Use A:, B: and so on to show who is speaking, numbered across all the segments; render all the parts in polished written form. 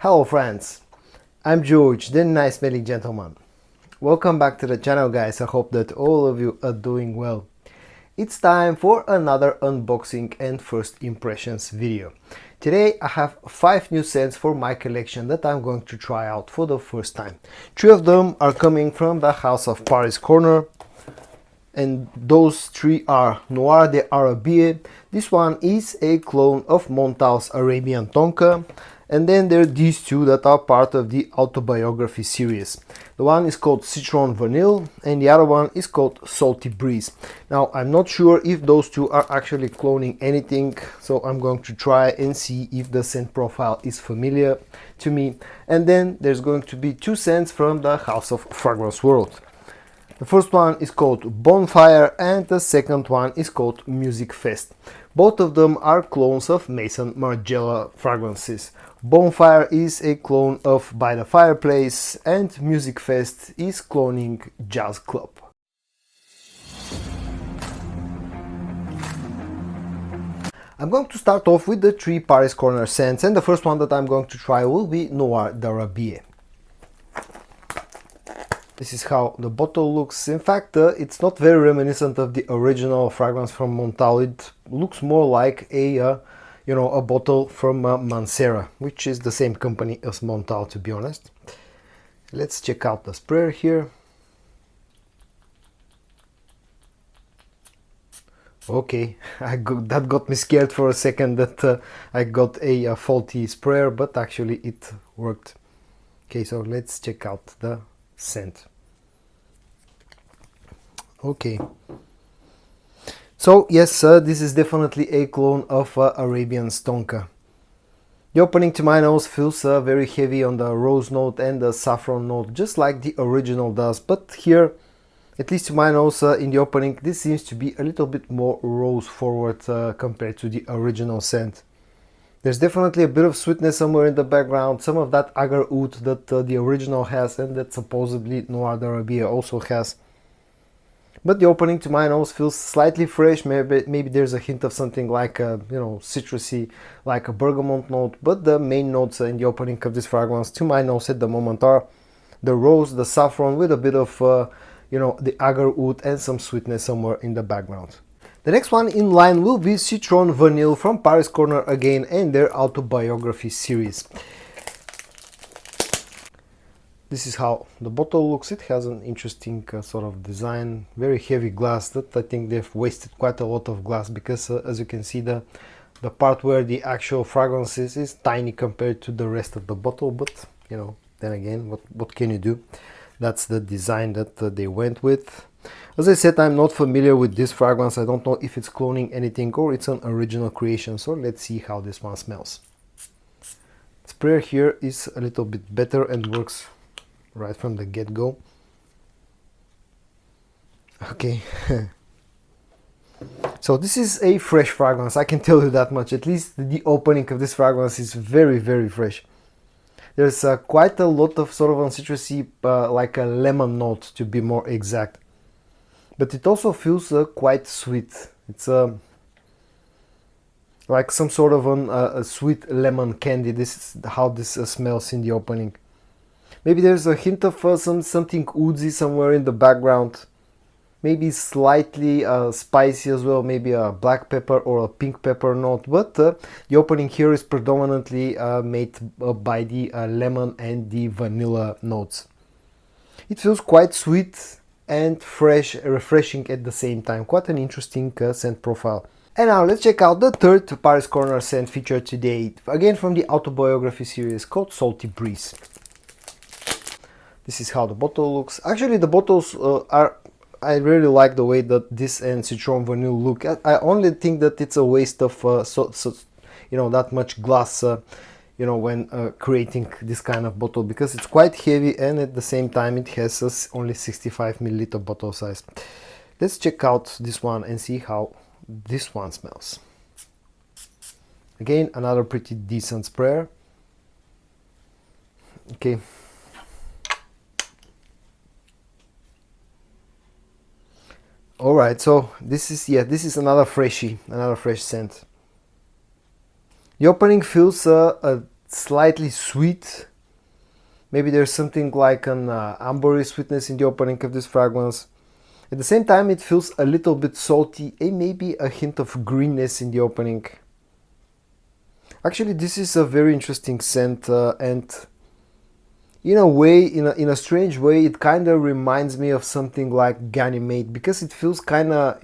A: Hello friends, I'm George, the nice smelling gentleman. Welcome back to the channel guys, I hope that all of you are doing well. It's time for another unboxing and first impressions video. Today I have 5 new scents for my collection that I'm going to try out for the first time. 3 of them are coming from the House of Paris Corner, and those 3 are Noir D'Arabia. This one is a clone of Montal's Arabian Tonka. And then there are these 2 that are part of the autobiography series. The one is called Citron Vanil and the other one is called Salty Breeze. Now I'm not sure if those 2 are actually cloning anything, so I'm going to try and see if the scent profile is familiar to me. And then there's going to be 2 scents from the House of Fragrance World. The first one is called Bonfire and the second one is called Music Fest. Both of them are clones of Maison Margiela fragrances. Bonfire is a clone of By the Fireplace and Music Fest is cloning Jazz Club. I'm going to start off with the 3 Paris Corner scents, and the first one that I'm going to try will be Noir D'Arabia. This is how the bottle looks. In fact, it's not very reminiscent of the original fragrance from Montal. It looks more like a bottle from Mancera, which is the same company as Montal, to be honest. Let's check out the sprayer here. Okay, that got me scared for a second that I got a faulty sprayer, but actually it worked. Okay, so let's check out the scent. Okay, so yes, this is definitely a clone of Arabian Tonka. The opening to my nose feels very heavy on the rose note and the saffron note, just like the original does, but here, at least to my nose, in the opening, this seems to be a little bit more rose forward compared to the original scent. There's definitely a bit of sweetness somewhere in the background, some of that agar oud that the original has and that supposedly Noir D'Arabia also has. But the opening to my nose feels slightly fresh. Maybe there's a hint of something like a, citrusy, like a bergamot note. But the main notes in the opening of this fragrance to my nose at the moment are the rose, the saffron with a bit of, the agar oud and some sweetness somewhere in the background. The next one in line will be Citron Vanil from Paris Corner again and their autobiography series. This is how the bottle looks. It has an interesting sort of design, very heavy glass that I think they've wasted quite a lot of glass because as you can see the part where the actual fragrance is tiny compared to the rest of the bottle, but then again, what can you do? That's the design that they went with. As I said, I'm not familiar with this fragrance. I don't know if it's cloning anything or it's an original creation, so let's see how this one smells. The sprayer here is a little bit better and works right from the get-go. Okay. So this is a fresh fragrance, I can tell you that much. At least the opening of this fragrance is very, very fresh. There's quite a lot of sort of citrusy, like a lemon note to be more exact. But it also feels quite sweet. It's like some sort of a sweet lemon candy. This is how this smells in the opening. Maybe there's a hint of something woodsy somewhere in the background. Maybe slightly spicy as well, maybe a black pepper or a pink pepper note. But the opening here is predominantly made by the lemon and the vanilla notes. It feels quite sweet and fresh, refreshing at the same time. Quite an interesting scent profile. And now let's check out the third Paris Corner scent featured today. Again from the autobiography series called Salty Breeze. This is how the bottle looks. Actually, the bottles I really like the way that this and Citron Vanil look. I only think that it's a waste of that much glass, when creating this kind of bottle, because it's quite heavy and at the same time it has only 65 milliliter bottle size. Let's check out this one and see how this one smells. Again, another pretty decent sprayer. Okay. Alright, so this is another fresh scent. The opening feels slightly sweet. Maybe there's something like an ambery sweetness in the opening of this fragrance. At the same time, it feels a little bit salty and maybe a hint of greenness in the opening. Actually, this is a very interesting scent, and in a way, in a strange way, it kind of reminds me of something like Ganymede, because it feels kind of,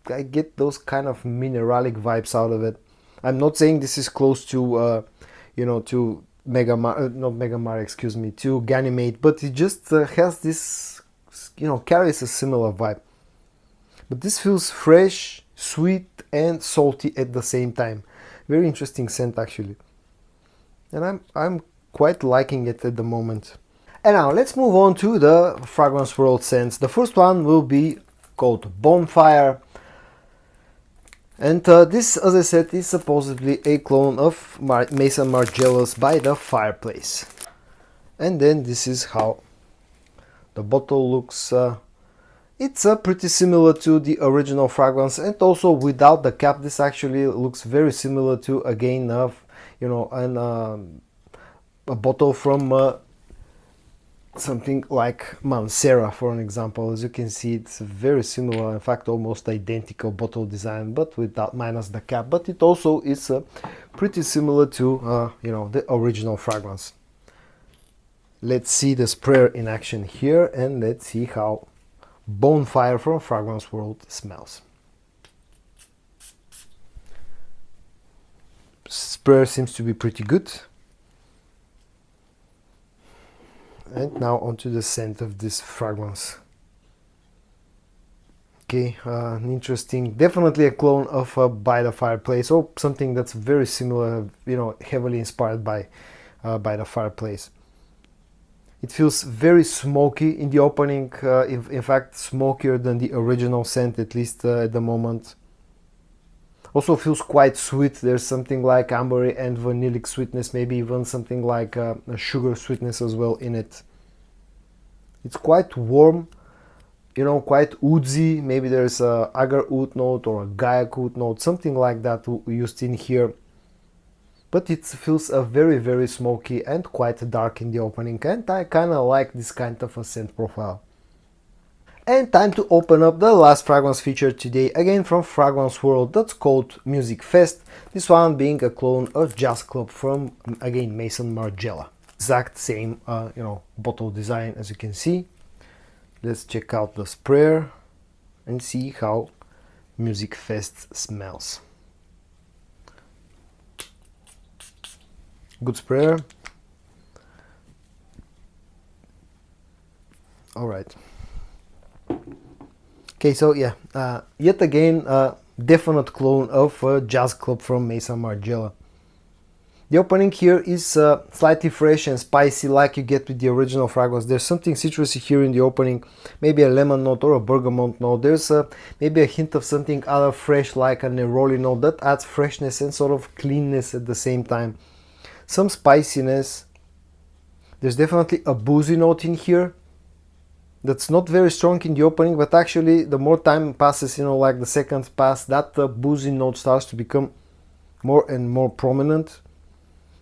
A: I get those kind of mineralic vibes out of it. I'm not saying this is close to, to not Megamar, excuse me, to Ganymede, but it just has this, carries a similar vibe. But this feels fresh, sweet, and salty at the same time. Very interesting scent, actually. And I'm quite liking it at the moment. And now let's move on to the fragrance world scents. The first one will be called Bonfire. And this, as I said, is supposedly a clone of Maison Margiela's By the Fireplace. And then this is how the bottle looks. It's pretty similar to the original fragrance, and also without the cap, this actually looks very similar to, again, a bottle from something like Mancera, for an example. As you can see, it's very similar, in fact almost identical bottle design, but minus the cap. But it also is pretty similar to the original fragrance. Let's see the sprayer in action here, and let's see how Bonfire from Fragrance World smells. Sprayer seems to be pretty good. And now onto the scent of this fragrance. Okay, an interesting, definitely a clone of By the Fireplace, or something that's very similar, heavily inspired by the Fireplace. It feels very smoky in the opening, in fact smokier than the original scent, at least at the moment. Also feels quite sweet. There's something like ambery and vanillic sweetness, maybe even something like a sugar sweetness as well in it. It's quite warm, quite woodsy. Maybe there's a agar oud note or a gaiac oud note, something like that used in here. But it feels very, very smoky and quite dark in the opening, and I kind of like this kind of a scent profile. And time to open up the last fragrance featured today, again from Fragrance World, that's called Music Fest. This one being a clone of Jazz Club from, again, Maison Margiela. Exact same, bottle design as you can see. Let's check out the sprayer and see how Music Fest smells. Good sprayer. All right. Okay, so yeah, yet again, definite clone of Jazz Club from Maison Margiela. The opening here is slightly fresh and spicy, like you get with the original fragrance. There's something citrusy here in the opening, maybe a lemon note or a bergamot note. There's maybe a hint of something other fresh, like a neroli note that adds freshness and sort of cleanness at the same time. Some spiciness. There's definitely a boozy note in here that's not very strong in the opening, but actually the more time passes, like the seconds pass, that boozy note starts to become more and more prominent.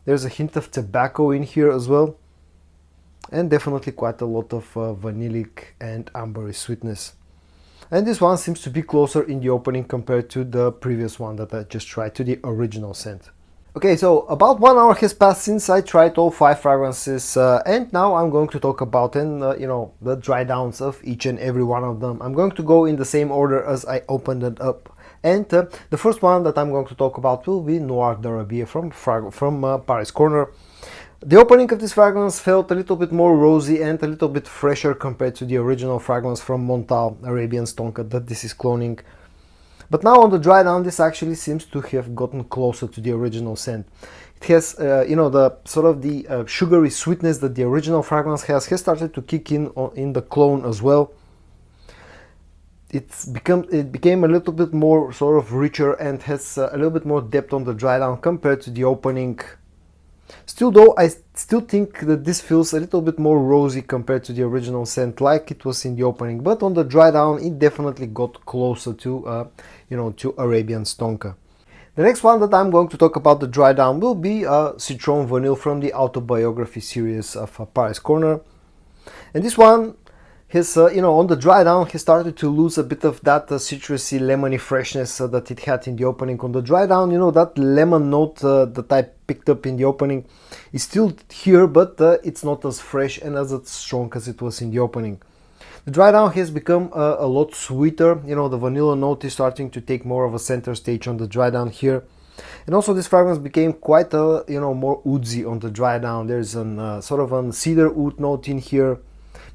A: There's a hint of tobacco in here as well, and definitely quite a lot of vanillic and ambery sweetness. And this one seems to be closer in the opening compared to the previous one that I just tried, to the original scent. Okay, so about 1 hour has passed since I tried all 5 fragrances, and now I'm going to talk about the dry downs of each and every one of them. I'm going to go in the same order as I opened it up. And the first one that I'm going to talk about will be Noir D'Arabia from Paris Corner. The opening of this fragrance felt a little bit more rosy and a little bit fresher compared to the original fragrance from Montal Arabian Stonka that this is cloning. But now on the dry down, this actually seems to have gotten closer to the original scent. It has, the sort of the sugary sweetness that the original fragrance has started to kick in the clone as well. It became a little bit more sort of richer and has a little bit more depth on the dry down compared to the opening. Still though, I still think that this feels a little bit more rosy compared to the original scent, like it was in the opening. But on the dry down, it definitely got closer to, to Arabian Stonka. The next one that I'm going to talk about the dry down will be Citron Vanil from the autobiography series of Paris Corner. And this one, his, on the dry down, he started to lose a bit of that citrusy, lemony freshness that it had in the opening. On the dry down, that lemon note that I picked up in the opening is still here, but it's not as fresh and as strong as it was in the opening. The dry down has become a lot sweeter. The vanilla note is starting to take more of a center stage on the dry down here. And also this fragrance became quite more woodsy on the dry down. There's an sort of a cedar oud note in here.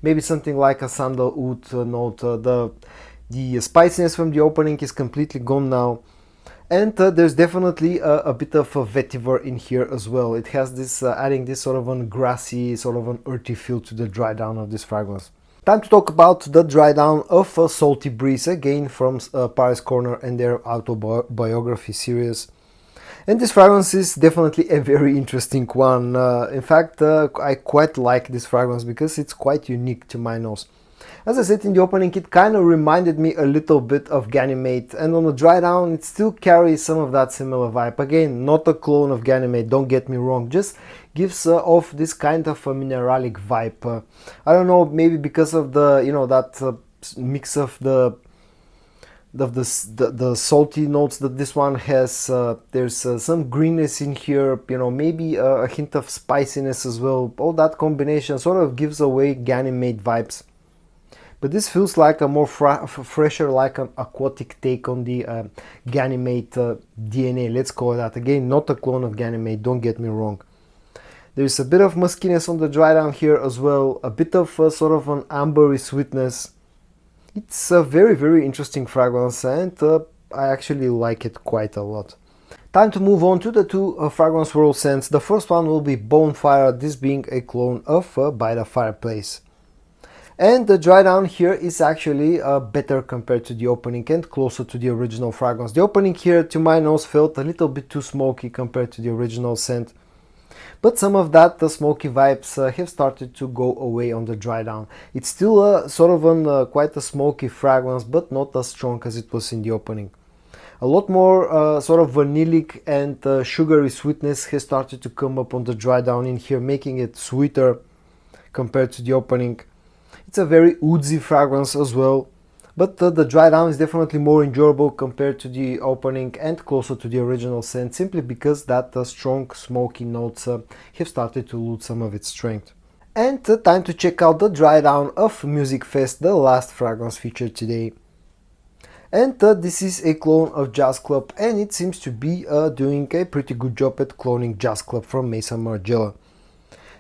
A: Maybe something like a sandalwood note. The spiciness from the opening is completely gone now. And there's definitely a bit of a vetiver in here as well. It has this, adding this sort of a grassy, sort of an earthy feel to the dry down of this fragrance. Time to talk about the dry down of a Salty Breeze, again from Paris Corner and their autobiography series. And this fragrance is definitely a very interesting one. In fact, I quite like this fragrance because it's quite unique to my nose. As I said in the opening, it kind of reminded me a little bit of Ganymede, and on the dry down it still carries some of that similar vibe. Again, not a clone of Ganymede, don't get me wrong, just gives off this kind of a mineralic vibe. I don't know, maybe because of the, that mix of the salty notes that this one has. There's some greenness in here, maybe a hint of spiciness as well. All that combination sort of gives away Ganymede vibes. But this feels like a more fresher, like an aquatic take on the Ganymede DNA, let's call it that. Again, not a clone of Ganymede, don't get me wrong. There's a bit of muskiness on the dry down here as well, a bit of sort of an ambery sweetness. It's a very, very interesting fragrance, and I actually like it quite a lot. Time to move on to the two Fragrance World scents. The first one will be Bonfire, this being a clone of By the Fireplace. And the dry down here is actually better compared to the opening and closer to the original fragrance. The opening here, to my nose, felt a little bit too smoky compared to the original scent. But some of that smoky vibes have started to go away on the dry down. It's still sort of quite a smoky fragrance, but not as strong as it was in the opening. A lot more sort of vanillic and sugary sweetness has started to come up on the dry down in here, making it sweeter compared to the opening. It's a very woodsy fragrance as well, but the dry down is definitely more enjoyable compared to the opening and closer to the original scent, simply because that strong smoky notes have started to lose some of its strength. And time to check out the dry down of Music Fest, the last fragrance featured today. And this is a clone of Jazz Club, and it seems to be doing a pretty good job at cloning Jazz Club from Maison Margiela.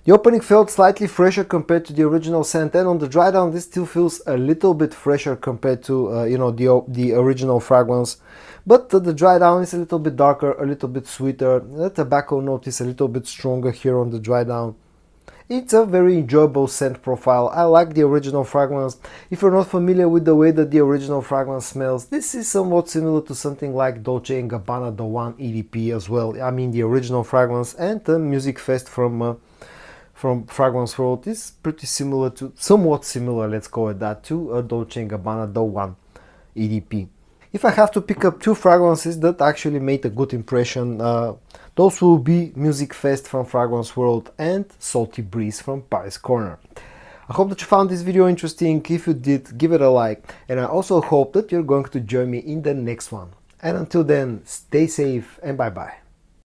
A: The opening felt slightly fresher compared to the original scent, and on the dry down this still feels a little bit fresher compared to the original fragrance. But the dry down is a little bit darker, a little bit sweeter. The tobacco note is a little bit stronger here on the dry down. It's a very enjoyable scent profile. I like the original fragrance. If you're not familiar with the way that the original fragrance smells, this is somewhat similar to something like Dolce & Gabbana The One EDP as well. I mean, the original fragrance and the Music Fest from Fragrance World is pretty similar to, somewhat similar, let's call it that, to Dolce & Gabbana The One EDP. If I have to pick up two fragrances that actually made a good impression, those will be Music Fest from Fragrance World and Salty Breeze from Paris Corner. I hope that you found this video interesting. If you did, give it a like, and I also hope that you're going to join me in the next one. And until then, stay safe and bye bye.